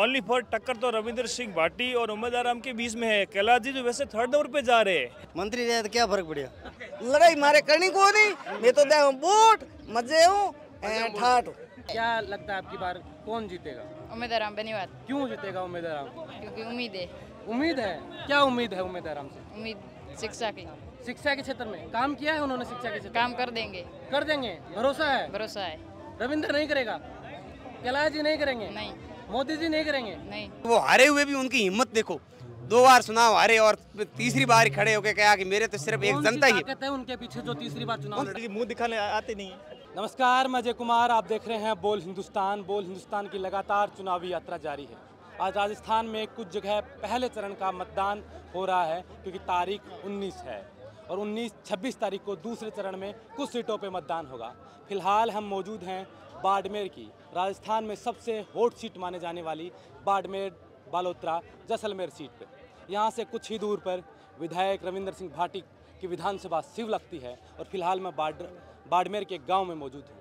Only for टक्कर तो रविंद्र सिंह भाटी और उमेद आराम के बीच में है। कैलाश जी जो वैसे थर्ड नंबर पे जा रहे हैं। मंत्री रहे तो क्या फर्क पड़ेगा, लड़ाई मारे करनी को नहीं। मैं तो दे वोट मजे हूँ ठाठ। क्या लगता है आपकी बार कौन जीतेगा? उमेद आराम बेनीवाल। क्यों जीतेगा उमेद आराम? क्योंकि उम्मीद है। उम्मीद है? क्या उम्मीद है उमेद आराम से? उम्मीद शिक्षा की। शिक्षा के क्षेत्र में काम किया है उन्होंने, शिक्षा के क्षेत्र काम कर देंगे। कर देंगे, भरोसा है? भरोसा है। रविंद्र नहीं करेगा? कैलाश जी नहीं करेंगे? नहीं। मोदी जी नहीं करेंगे? नहीं। वो हारे हुए भी उनकी हिम्मत देखो, 2 बार चुनाव हारे और तीसरी बार खड़े होकर कहा कि मेरे तो सिर्फ एक जनता ही है उनके पीछे जो तीसरी बार चुनाव लड़े। मुंह दिखाने आते नहीं। नमस्कार, मैं अजय कुमार, आप देख रहे हैं बोल हिंदुस्तान। बोल हिंदुस्तान की लगातार चुनावी यात्रा जारी है। आज राजस्थान में कुछ जगह पहले चरण का मतदान हो रहा है क्योंकि तारीख 19 है और 26 तारीख को दूसरे चरण में कुछ सीटों पे मतदान होगा। फिलहाल हम मौजूद हैं बाड़मेर की, राजस्थान में सबसे हॉट सीट माने जाने वाली बाड़मेर बालोतरा जैसलमेर सीट पे। यहाँ से कुछ ही दूर पर विधायक रविंद्र सिंह भाटी की विधानसभा शिव लगती है और फिलहाल मैं बाड़मेर के गांव में मौजूद हूँ।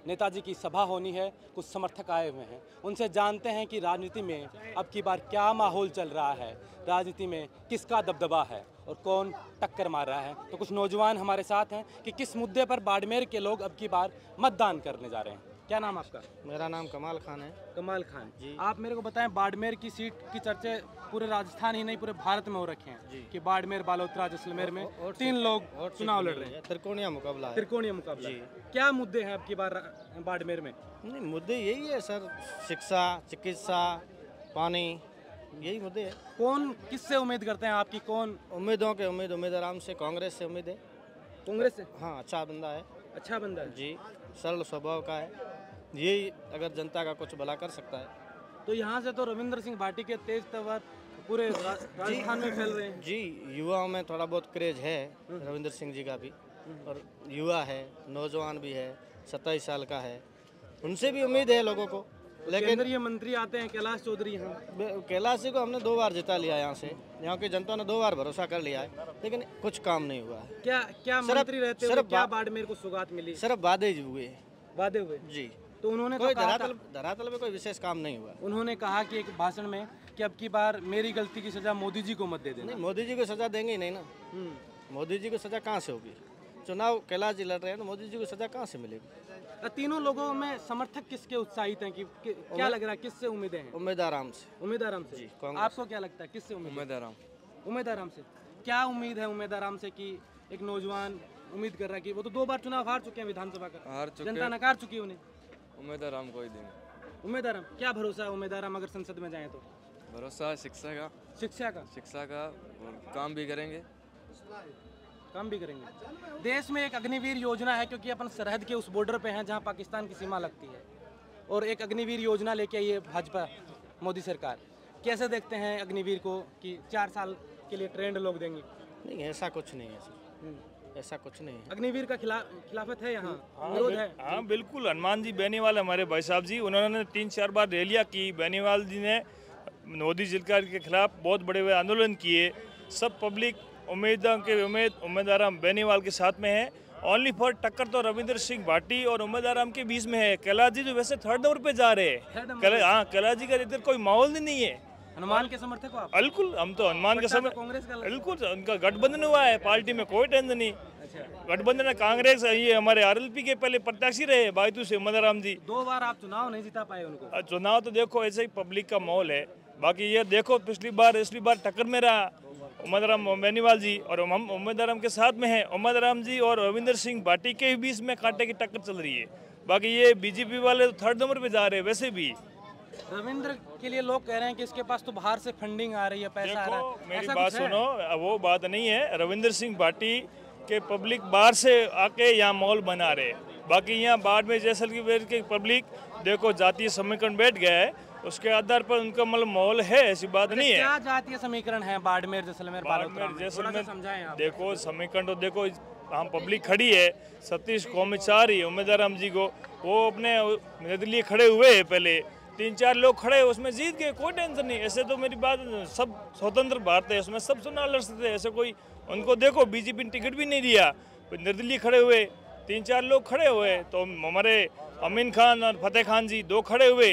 नेताजी की सभा होनी है, कुछ समर्थक आए हुए हैं, उनसे जानते हैं कि राजनीति में अब की बार क्या माहौल चल रहा है, राजनीति में किसका दबदबा है और कौन टक्कर मार रहा है। तो कुछ नौजवान हमारे साथ हैं कि किस मुद्दे पर बाड़मेर के लोग अब की बार मतदान करने जा रहे हैं। क्या नाम आपका? मेरा नाम कमाल खान है। कमाल खान जी। आप मेरे को बताएं, बाड़मेर की सीट की चर्चे पूरे राजस्थान ही नहीं पूरे भारत में हो रखे हैं कि बाड़मेर बालोतरा जैसलमेर में 3 लोग चुनाव लड़ रहे हैं। त्रिकोणीय मुकाबला है। त्रिकोणीय मुकाबला। क्या मुद्दे हैं अब की बार बाड़मेर में? नहीं, मुद्दे यही है सर, शिक्षा, चिकित्सा, पानी, यही मुद्दे है। कौन किससे उम्मीद करते हैं आपकी? कौन उम्मीदों के उम्मीद आराम से कांग्रेस से उम्मीद है। कांग्रेस से? हाँ, अच्छा बंदा है। अच्छा बंदा है जी, सरल स्वभाव का है। यही अगर जनता का कुछ भला कर सकता है। तो यहाँ से तो रविंद्र सिंह भाटी के तेज तवर पूरे राजस्थान में फैल रहे हैं। जी, युवाओं में थोड़ा बहुत क्रेज है रविंद्र सिंह जी का भी, और युवा है, नौजवान भी है, 27 साल का है, उनसे भी उम्मीद है लोगों को। लेकिन केंद्रीय मंत्री आते हैं कैलाश चौधरी यहाँ। कैलाश जी को हमने 2 बार जिता लिया यहाँ से, यहाँ की जनता ने 2 बार भरोसा कर लिया है, लेकिन कुछ काम नहीं हुआ है। क्या मंत्री रहते हुए क्या बाड़मेर को सौगात मिली? सिर्फ वादे हुए। वादे हुए जी। तो उन्होंने कोई तो कहा धरातल में कोई विशेष काम नहीं हुआ। उन्होंने कहा कि एक भाषण में कि अब की बार मेरी गलती की सजा मोदी जी को मत दे देना। नहीं, मोदी जी को सजा देंगे ही नहीं ना। मोदी जी को सजा कहाँ से होगी? चुनाव कैलाश जी लड़ रहे हैं तो मोदी जी को सजा कहाँ से मिलेगी? तीनों लोगों में समर्थक किसके उत्साहित हैं कि क्या लग रहा है, किससे उम्मीदें हैं? उमेद आराम से। उमेद आराम से जी। आपको क्या लगता है किससे उम्मीद? उमेद आराम से। क्या उम्मीद है उमेद आराम से कि एक नौजवान उम्मीद कर रहा है कि वो तो 2 बार चुनाव हार चुके हैं विधानसभा का, जनता नकार चुकी है उन्हें। उमेद आराम को ही देंगे। उमेद आराम, क्या भरोसा है उमेद आराम अगर संसद में जाए तो? भरोसा है शिक्षा का और काम भी करेंगे। देश में एक अग्निवीर योजना है क्योंकि अपन सरहद के उस बॉर्डर पे हैं जहां पाकिस्तान की सीमा लगती है, और एक अग्निवीर योजना लेके आई है भाजपा मोदी सरकार। कैसे देखते हैं अग्निवीर को कि 4 साल के लिए ट्रेंड लोग देंगे? नहीं, ऐसा कुछ नहीं है सर, ऐसा कुछ नहीं है। अग्निवीर का खिलाफत है यहाँ, विरोध है? हाँ बिल्कुल। हनुमान जी बेनीवाल हमारे भाई साहब जी, उन्होंने 3-4 बार रैलियाँ की। बेनीवाल जी ने मोदी सरकार के खिलाफ बहुत बड़े आंदोलन किए। सब पब्लिक उमेद आराम बेनीवाल के साथ में है। ओनली फॉर टक्कर तो रविंद्र सिंह भाटी और उमेद आराम के बीच में है। कैलाश जी जो वैसे थर्ड नंबर पे जा रहे हैं। हाँ, कैलाश जी का इधर कोई माहौल नहीं है। हनुमान के समर्थक हो आप? बिल्कुल, हम तो हनुमान के समर्थक। कांग्रेस का बिल्कुल, उनका गठबंधन हुआ है, पार्टी में कोई टेंशन नहीं। गठबंधन है कांग्रेस, ये हमारे आरएलपी के पहले प्रत्याशी रहे बायतू से उमेद आराम जी। 2 बार आप चुनाव नहीं जिता पाए उनको। चुनाव तो देखो ऐसे ही पब्लिक का माहौल है। बाकी ये देखो पिछली बार टक्कर में रहा उमेद आराम बेनीवाल जी, और हम उमेद आराम के साथ में हैं। उमेद आराम जी और रविंद्र सिंह भाटी के बीच में कांटे की टक्कर चल रही है। बाकी ये बीजेपी वाले तो 3rd नंबर पे जा रहे हैं। वैसे भी रविंद्र के लिए लोग कह रहे हैं कि इसके पास तो बाहर से फंडिंग आ रही है, पैसा आ रहा है। मेरी बात सुनो, वो बात नहीं है। रविंद्र सिंह भाटी के पब्लिक बाहर से आके यहाँ माहौल बना रहे हैं। बाकी यहाँ बाड़मेर जैसलमेर के पब्लिक देखो जातीय समीकरण बैठ गया है, उसके आधार पर उनका मतलब माहौल है, ऐसी बात नहीं है। क्या जातीय समीकरण है बाड़मेर जैसलमेर जैसलमेर? देखो समीकरण तो देखो, हम पब्लिक खड़ी है, 37 कौमी चाह रही है उमेद आराम जी को। वो अपने निर्दलीय खड़े हुए हैं, पहले 3-4 लोग खड़े, उसमें जीत गए, कोई टेंशन नहीं। ऐसे तो मेरी बात, सब स्वतंत्र भारत है, उसमें सब चुनाव लड़ सकते हैं। ऐसे कोई उनको देखो बीजेपी ने टिकट भी नहीं दिया, निर्दलीय खड़े हुए 3-4 लोग खड़े हुए। तो हमारे अमीन खान और फतेह खान जी 2 खड़े हुए,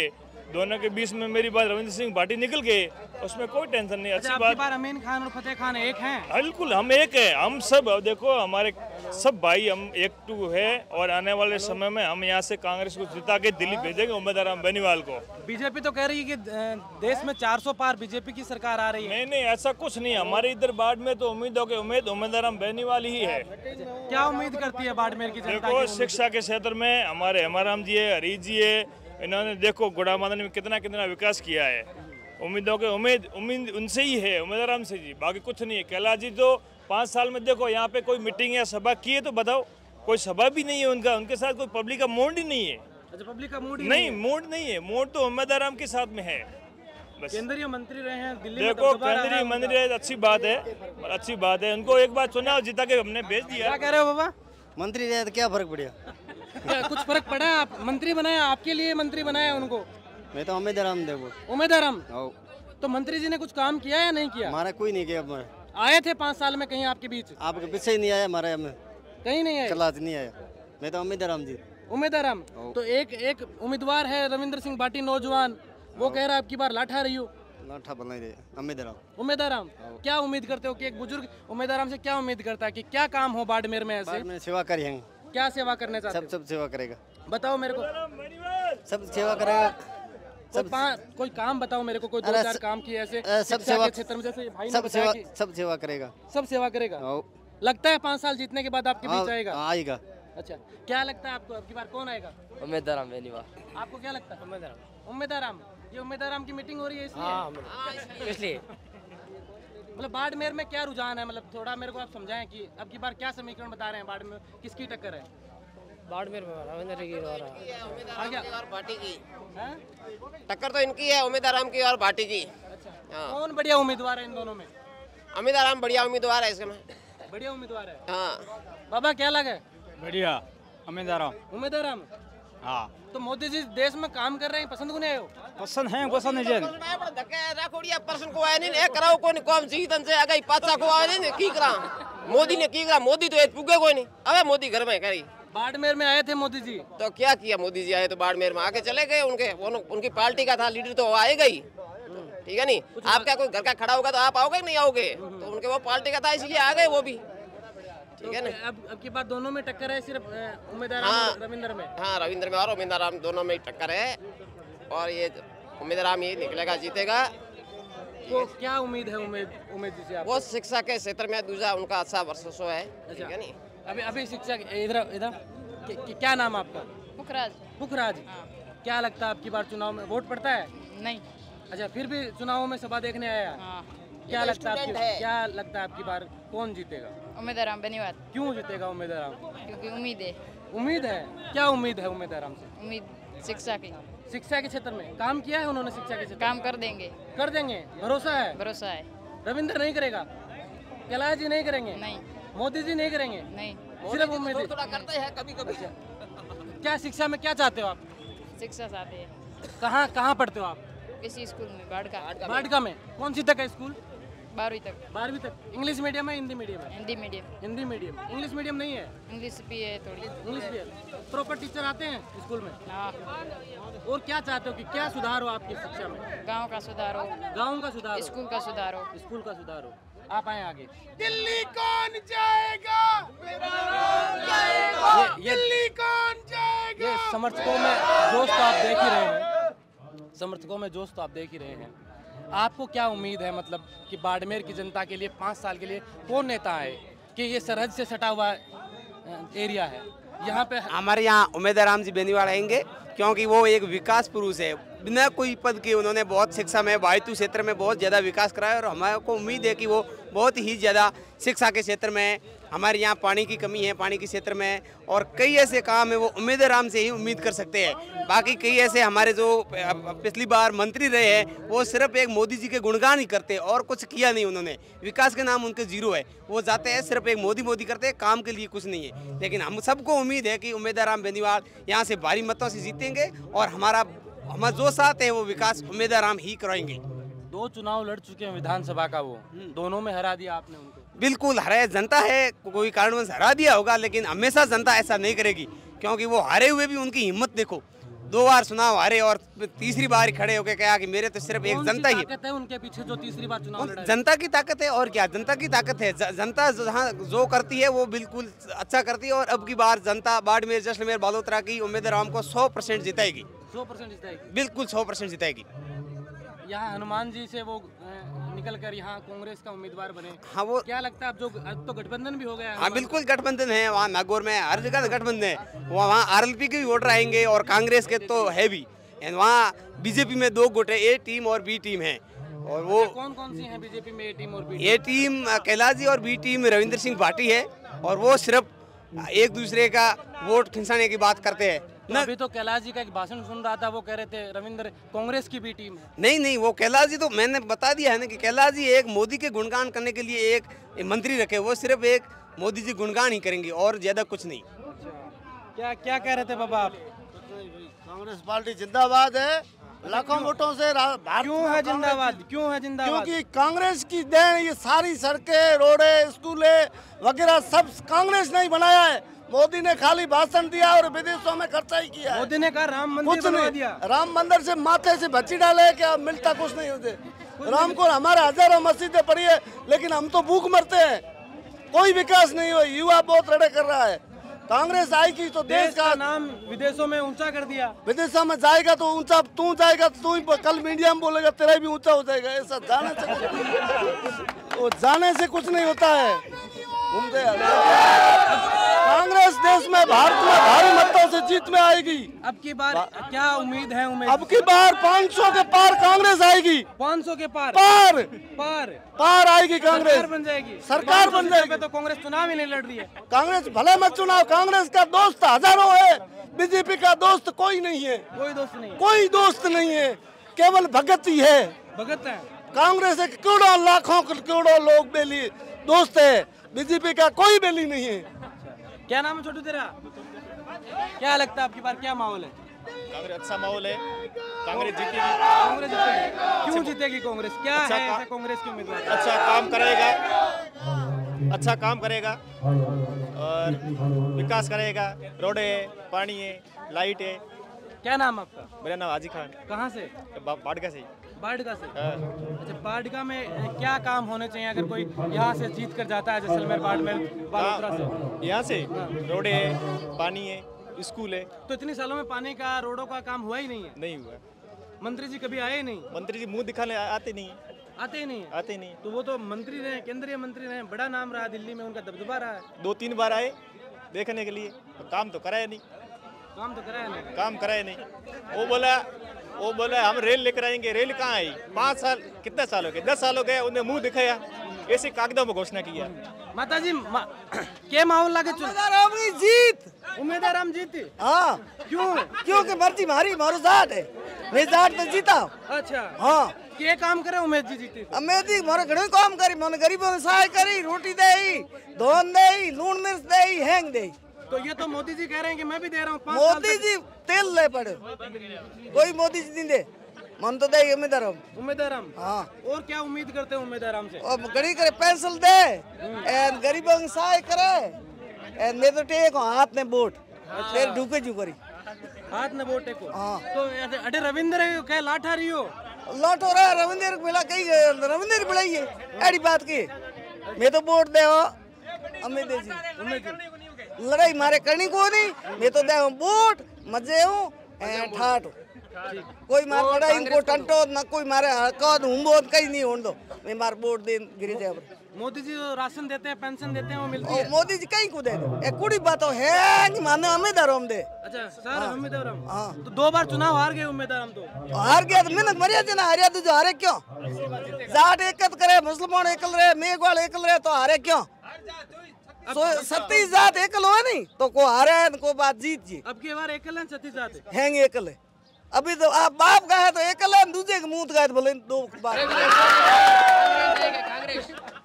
दोनों के बीच में मेरी बात रविंद्र सिंह भाटी निकल गए, उसमें कोई टेंशन नहीं। अच्छी बात। बार अमीन खान और फतेह खान एक हैं? बिल्कुल हम एक है, हम सब देखो हमारे सब भाई हम एक टू है, और आने वाले समय में हम यहाँ से कांग्रेस को जिता के दिल्ली भेजेंगे उम्मीदवार राम बेनीवाल को। बीजेपी तो कह रही है कि देश में 400 पार बीजेपी की सरकार आ रही है। नहीं नहीं, ऐसा कुछ नहीं। हमारे इधर बाड़मेर तो उम्मीदवार राम बेनीवाल ही है। क्या उम्मीद करती है बाड़मेर की जनता? देखो शिक्षा के क्षेत्र में हमारे हेमाराम जी है, हरीश जी है, इन्होंने देखो गुड़ामादन में कितना कितना विकास किया है। उम्मीद उनसे ही है, उम्मीदवार राम से जी, बाकी कुछ नहीं है। कैलाश जी तो 5 साल में देखो यहाँ पे कोई मीटिंग या सभा की है तो बताओ? कोई सभा भी नहीं है उनका, उनके साथ कोई पब्लिक का मूड ही नहीं है। अच्छा, पब्लिक का मूड नहीं, मूड नहीं है, मूड तो उम्मीदवार राम के साथ में है बस। केंद्रीय मंत्री रहे हैं दिल्ली में, देखो केंद्रीय मंत्री है, अच्छी बात है, अच्छी बात है। उनको एक बार चुनाव जिता के हमने भेज दिया। क्या कह रहे हो बाबा? मंत्री रहे तो क्या फर्क पड़ेगा? कुछ फर्क पड़ा? आप मंत्री बनाया, आपके लिए मंत्री बनाया उनको? मैं तो उम्मीदवार हम देखो। उम्मीदवार हम तो मंत्री जी ने कुछ काम किया या नहीं किया? हमारा कोई नहीं किया। आए थे 5 साल में कहीं आपके बीच? आपके पीछे ही नहीं आया, हमारे में कहीं नहीं आए, क्लास नहीं आया। मैं तो उम्मीदवार हम जी। उम्मीदवार हम तो एक उम्मीदवार है रविंद्र सिंह भाटी, नौजवान, वो कह रहा है आपकी बार लाठा रही हो। लाठा बना रहे उम्मीदवार। उम्मीदवार हम क्या उम्मीद करते हो कि एक बुजुर्ग उम्मीदवार हम से क्या उम्मीद करता है कि क्या काम हो बाड़मेर में? ऐसे सेवा करेंगे। क्या सेवा करने चाहते हो? सब सेवा करेगा। बताओ मेरे को, सब सेवा करेगा। कोई काम बताओ मेरे को, कोई 2-4 काम किए ऐसे सब सेवा क्षेत्र में, जैसे भाई ने सब बताया सेवा कि सब सेवा करेगा। सब सेवा करेगा। लगता है 5 साल जीतने के बाद आपके बीच आएगा? आएगा। अच्छा, क्या लगता है आपको अब की बार कौन आएगा? उम्मीदवार राम बेनीवाल। आपको क्या लगता है? उम्मीदवार राम। ये उम्मीदवार राम की मीटिंग हो रही है इसलिए? मतलब बाड़मेर में क्या रुझान है? मतलब थोड़ा मेरे को आप समझाएं कि अब की बार क्या समीकरण बता रहे हैं बाड़मेर, किसकी टक्कर है? बाड़मेर में रविंद्र की और भाटी की हैं? टक्कर तो इनकी है, उम्मीदवार राम की और भाटी की। अच्छा, कौन बढ़िया उम्मीदवार है इन दोनों में? उम्मीदवार राम बढ़िया उम्मीदवार है इसमें। बढ़िया उम्मीदवार है। हाँ बाबा क्या लगा? बढ़िया उम्मीदवार। उम्मीदवार हम। हाँ तो मोदी जी देश में काम कर रहे हैं, पसंद को नहीं आए हो? पसंद है, पसंद है जन। मोदी ने की करा, मोदी तो पुगे कोई नहीं। अबे मोदी घर में करी। बाड़मेर में आए थे मोदी जी, तो क्या किया मोदी जी? आए तो बाड़मेर में आके चले गए। उनकी पार्टी का था लीडर, तो वो आएगा ही, ठीक है नहीं? आपका कोई घर का खड़ा होगा तो आप आओगे नहीं आओगे? तो उनके वो पार्टी का था इसलिए आ गए वो भी, ठीक है ना? अब की बात दोनों में टक्कर है, सिर्फ उम्मीदवार रविंद्र में। हाँ, रविंद्र में और उम्मीदवार राम दोनों में टक्कर है, और ये उम्मीदवार राम ही निकलेगा, जीतेगा। तो क्या उम्मीद है उम्मीद जी से आपको? वो शिक्षा के क्षेत्र में दूसरा उनका अच्छा वर्चस्व है, ठीक है नहीं? अभी शिक्षा इधर क्या नाम आपका? पुखराज। पुखराज। क्या लगता है आपकी बार चुनाव में वोट पड़ता है? नहीं। अच्छा, फिर भी चुनावों में सभा देखने आया? हाँ। क्या लगता है आपकी बार कौन जीतेगा? उम्मीदवार राम बेनीवाल। क्यों जीतेगा उम्मीदवार राम? क्योंकि उम्मीद है। उम्मीद है? क्या उम्मीद है उम्मीदवार राम से? उम्मीद शिक्षा की। शिक्षा के क्षेत्र में काम किया है उन्होंने? शिक्षा के क्षेत्र काम कर देंगे। कर देंगे, भरोसा है? भरोसा है। रविंद्र नहीं करेगा? कैलाश जी नहीं करेंगे? नहीं। मोदी जी नहीं करेंगे? नहीं। सिर्फ उम्मीद है। थोड़ा करते हैं कभी कभी। क्या शिक्षा में क्या चाहते हो आप? शिक्षा चाहते हैं। कहाँ पढ़ते हो आप? किसी स्कूल में बाड़का में। कौन सी तक है स्कूल? 12वीं तक। 12वीं तक। इंग्लिश मीडियम है, हिंदी मीडियम है? Hindi medium. Hindi medium. English medium नहीं है? इंग्लिश भी है थोड़ी। इंग्लिश भी है। प्रॉपर टीचर आते हैं स्कूल में? हाँ। और क्या चाहते हो कि क्या सुधार हो आपकी शिक्षा में? गांव का सुधार हो। गाँव का सुधार हो। स्कूल का सुधार हो। स्कूल का सुधार हो। आप आए आगे। दिल्ली कौन जाएगा? दिल्ली कौन जाएगा? ये समर्थकों में जोश तो आप देख ही रहे हैं। समर्थकों में जोश तो आप देख ही रहे हैं। आपको क्या उम्मीद है, मतलब कि बाड़मेर की जनता के लिए 5 साल के लिए कौन नेता है? कि ये सरहद से सटा हुआ एरिया है, यहाँ पे हमारे यहाँ उम्मीदवार राम जी बेनीवाल आएंगे, क्योंकि वो एक विकास पुरुष है। बिना कोई पद के उन्होंने बहुत शिक्षा में, वायतु क्षेत्र में बहुत ज़्यादा विकास कराया, और हमारे को उम्मीद है कि वो बहुत ही ज़्यादा शिक्षा के क्षेत्र में, हमारे यहाँ पानी की कमी है पानी के क्षेत्र में, और कई ऐसे काम है वो उम्मीदवार राम से ही उम्मीद कर सकते हैं। बाकी कई ऐसे हमारे जो पिछली बार मंत्री रहे हैं वो सिर्फ एक मोदी जी के गुणगान ही करते, और कुछ किया नहीं उन्होंने। विकास के नाम उनके जीरो है, वो जाते हैं सिर्फ एक मोदी करते हैं, काम के लिए कुछ नहीं है। लेकिन हम सबको उम्मीद है कि उम्मीदवार राम बेनीवाल यहाँ से भारी मतों से जीतेंगे, और हमारा जो साथ है वो विकास उम्मीदवार राम ही कराएंगे। 2 चुनाव लड़ चुके हैं विधानसभा का, वो दोनों में हरा दिया आपने उनको। बिल्कुल हरा, जनता है, कोई कारणवश हरा दिया होगा, लेकिन हमेशा जनता ऐसा नहीं करेगी, क्योंकि वो हारे हुए भी उनकी हिम्मत देखो। 2 बार चुनाव हारे और तीसरी बार ही खड़े होके कहा कि मेरे तो सिर्फ एक जनता ही ताकत है उनके पीछे जो तीसरी बार चुनाव लड़ा है? जनता की ताकत है और क्या, जनता की ताकत है। जनता जहाँ जो करती है वो बिल्कुल अच्छा करती है। और अब की बार जनता बाड़मेर, जैसलमेर, बालोतरा की उम्मीदवार हमको 100% जिताएगी, 100% जिताएगी, बिल्कुल 100% जिताएगी। यहाँ हनुमान जी से वो निकल कर यहाँ कांग्रेस का उम्मीदवार बने। हाँ, वो क्या लगता है अब तो गठबंधन भी हो गया है? हाँ बिल्कुल गठबंधन है, वहाँ नागौर में हर जगह गठबंधन है। वहाँ आरएलपी के भी वोटर आएंगे और कांग्रेस के तो है भी। वहाँ बीजेपी में 2 गुट है, ए टीम और बी टीम है। और वो कौन कौन सी है बीजेपी में, ए टीम और बी टीम? ए टीम कैलाश जी और बी टीम रविंद्र सिंह भाटी है। और वो सिर्फ एक दूसरे का वोट खिंचाने की बात करते हैं। अभी तो कैलाश जी का एक भाषण सुन रहा था, वो कह रहे थे रविंद्र कांग्रेस की बी टीम है। नहीं, वो कैलाश जी तो मैंने बता दिया है ना कि कैलाश जी एक मोदी के गुणगान करने के लिए एक मंत्री रखे, वो सिर्फ एक मोदी जी गुणगान ही करेंगे और ज्यादा कुछ नहीं। क्या क्या कह रहे थे बाबा आप? कांग्रेस पार्टी जिंदाबाद है, लाखों वोटों से क्यों है जिंदाबाद? क्यों है जिंदाबाद? क्योंकि कांग्रेस की देन ये सारी सड़कें, रोडें, स्कूलें वगैरह सब कांग्रेस ने ही बनाया है। मोदी ने खाली भाषण दिया और विदेशों में खर्चा ही किया है। मोदी ने कहा राम मंदिर बनवा दिया। राम मंदिर से माथे से बच्ची डाले, क्या मिलता कुछ नहीं होते। राम को हमारे हजारों मस्जिदें पड़ी है, लेकिन हम तो भूख मरते हैं, कोई विकास नहीं हुआ। युवा बहुत रड़े कर रहा है। कांग्रेस आएगी तो देश का नाम विदेशों में ऊंचा कर दिया। विदेशों में जाएगा तो ऊंचा, तू जाएगा तो तू ही कल मीडिया में बोलेगा, तेरा भी ऊंचा हो जाएगा। ऐसा जाने से कुछ नहीं होता है। कांग्रेस देश में, भारत में भारी मतों से जीत में आएगी। अब की बार क्या उम्मीद है? अब की बार 500 के पार कांग्रेस आएगी। 500 के पार पार आएगी कांग्रेस, सरकार बन जाएगी। सरकार बन जाएगी। तो कांग्रेस चुनाव ही नहीं लड़ रही है। कांग्रेस भले मत चुनाव, कांग्रेस का दोस्त हजारों है, बीजेपी का दोस्त कोई नहीं है। कोई दोस्त नहीं, कोई दोस्त नहीं है, केवल भगत ही है। भगत है कांग्रेस एक करोड़ों लाखों करोड़ों लोग बेली दोस्त है, बीजेपी का कोई बेली नहीं है। क्या नाम है छोटू तेरा? क्या लगता है आपकी बार क्या माहौल है? कांग्रेस अच्छा माहौल है, कांग्रेस जीतेगी। कांग्रेस जीतेगी। क्यों जीतेगी कांग्रेस? क्या अच्छा है ऐसा कांग्रेस के उम्मीदवार? अच्छा काम करेगा, अच्छा काम करेगा और विकास करेगा। रोडे है, पानी है, लाइट है। क्या नाम आपका? मेरा नाम हाजी खान। कहाँ से? बाड़गा से। बाड़गा से? अच्छा, बाड़गा में क्या काम होने चाहिए अगर कोई यहाँ से जीत कर जाता है, जैसलमेर, बाड़मेर, बालोतरा से? यहाँ से रोडे है, पानी है, स्कूल है। तो इतने सालों में पानी का, रोडों का काम हुआ ही नहीं है? नहीं हुआ। मंत्री जी कभी आए ही नहीं? मंत्री जी मुंह दिखाने आते नहीं, आते ही नहीं, आते नहीं। तो वो तो मंत्री रहे, केंद्रीय मंत्री रहे, बड़ा नाम रहा दिल्ली में, उनका दबदबा रहा है। 2-3 बार आए देखने के लिए, तो काम तो कराया नहीं। काम तो कराया नहीं? काम कराया नहीं। वो बोला हम रेल लेकर आएंगे। रेल कहाँ आई? 5 साल, कितने साल हो गए? 10 साल हो गए, उन्हें मुंह दिखाया, ऐसे कागजों में घोषणा किया। माता जी क्या माहौल लगे? जीत, उम्मीदवार हम जीते। हाँ, क्यों? क्योंकि मर्जी मारी मारो जाट है, मैं जाट तो जीता। अच्छा, हाँ, क्या काम करे उम्मीद जी जीते? उम्मीद जी मारे घणो काम करी, मैंने गरीबों ने सहाय करी, रोटी दे, धोन दे, लून मिर्च दे, हैंग दे। तो ये तो मोदी जी कह रहे हैं कि मैं भी दे रहा हूँ। मोदी जी तेल ले पड़े, कोई मोदी जी नहीं दे, मन तो दे उम्मीदवार हम। हाँ, और क्या उम्मीद करते हैं उम्मीदवार हमसे? और गरीब करे पेंसिल दे, एंड गरीबों की सहाय करे, एंड मैं तो टेक हाथ ने वोट, तेरे ढूके जू करी हाथ ने वोट टेको। हाँ, तो अरे रविंद्र कह लाठा रही हो, लौट हो रहा है रविंद्र मिला कहीं, रविंद्र मिलाई है ऐडी बात की। मैं तो वोट दे उम्मीद जी, लड़ाई मारे करनी को नहीं, मैं तो दे वोट मजे हूँ ठाट। कोई मार लड़ाई इनको टंटो ना, कोई मारे हरकत हुम्बोद कहीं नहीं होने दो, मैं मार वोट दे गिर जाए। मोदी जी राशन देते हैं, पेंशन देते हैं, वो मिलती है? मोदी जी कहीं को दे दे, एक कुड़ी बात है कि माने उम्मीदवार हम दे। अच्छा सर, उम्मीदवार हम। हाँ, तो 2 बार चुनाव हार गए उम्मीदवार हम। तो हार गया तो मेहनत मरिया थे ना, हारिया तो जो हारे क्यों? जाट एकत करे, मुसलमान एकल रहे, मेघवाल एकल रहे, तो हारे क्यों? 37 जात एकल हो नहीं तो को हारे है, को बात जीत जी। अब की बार एकल है, 36 जात हैंग एकल है। अभी तो आप बाप का है तो एकल है, दूसरे के मुंह का है तो बोले 2 बार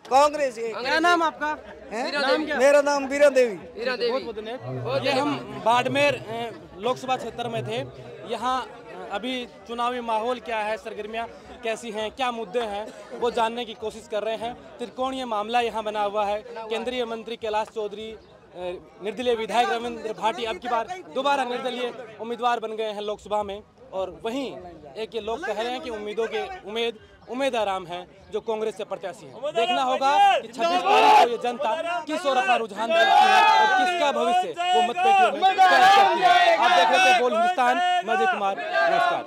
कांग्रेस। क्या नाम आपका? मेरा नाम वीरा देवी। बहुत धन्यवाद। ये हम बाड़मेर लोकसभा क्षेत्र में थे। यहाँ अभी चुनावी माहौल क्या है, सरगर्मियाँ कैसी हैं, क्या मुद्दे हैं, वो जानने की कोशिश कर रहे हैं। त्रिकोणीय मामला यहाँ बना हुआ है। केंद्रीय मंत्री कैलाश चौधरी निर्दलीय विधायक रविंद्र भाटी अब की बार दोबारा निर्दलीय उम्मीदवार बन गए हैं लोकसभा में। और वहीं एक ये लोग कह रहे हैं कि उमेद आराम है जो कांग्रेस से प्रत्याशी है। देखना होगा कि 26 तारीख को ये जनता किस ओर अपना रुझान देखती है और किसका भविष्य वो मतपेटियों में तय करती है। आप देख रहे थे बोल हिंदुस्तान, मैं अजय कुमार, नमस्कार।